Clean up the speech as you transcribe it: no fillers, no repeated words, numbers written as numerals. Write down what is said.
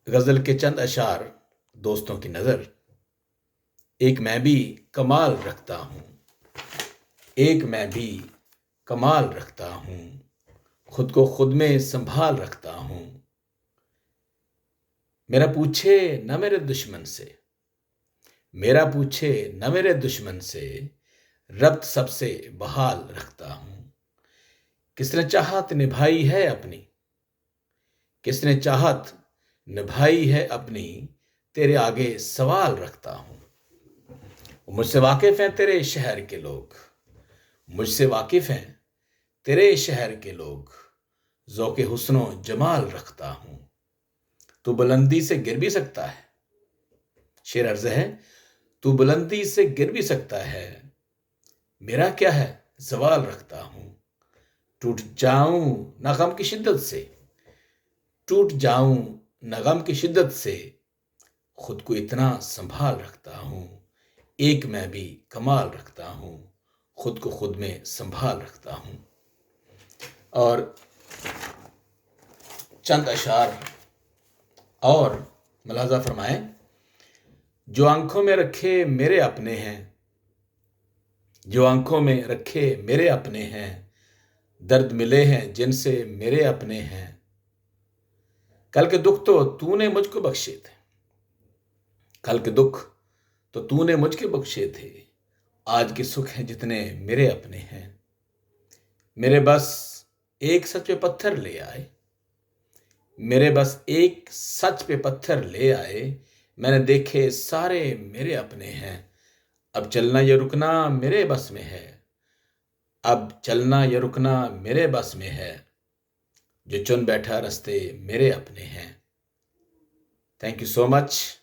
गज़ल के चंद अशार दोस्तों की नज़र। एक मैं भी कमाल रखता हूँ, एक मैं भी कमाल रखता हूँ, खुद को खुद में संभाल रखता हूँ। मेरा पूछे न मेरे दुश्मन से, मेरा पूछे न मेरे दुश्मन से, रब्त सबसे बहाल रखता हूँ। किसने चाहत निभाई है अपनी, किसने चाहत निभाई है अपनी, तेरे आगे सवाल रखता हूँ। मुझसे वाकिफ हैं तेरे शहर के लोग, मुझसे वाकिफ हैं तेरे शहर के लोग, ज़ौक़े हुस्नो जमाल रखता हूँ। तू बुलंदी से गिर भी सकता है, शेर अर्ज़ है, तू बुलंदी से गिर भी सकता है, मेरा क्या है सवाल रखता हूँ। टूट जाऊं न गम की शिद्दत से, टूट जाऊं न गम की शिद्दत से, खुद को इतना संभाल रखता हूँ। एक मैं भी कमाल रखता हूँ, खुद को खुद में संभाल रखता हूँ। और चंद अशार और मुलाजा फरमाएं। जो आंखों में रखे मेरे अपने हैं, जो आंखों में रखे मेरे अपने हैं, दर्द मिले हैं जिनसे मेरे अपने हैं। कल के दुख तो तूने मुझको बख्शे थे, कल के दुख तो तूने मुझको बख्शे थे, आज के सुख हैं जितने मेरे अपने हैं। मेरे बस एक सच पे पत्थर ले आए, मेरे बस एक सच पे पत्थर ले आए, मैंने देखे सारे मेरे अपने हैं। अब चलना या रुकना मेरे बस में है, अब चलना या रुकना मेरे बस में है, जो चुन बैठा रास्ते मेरे अपने हैं। Thank you so much.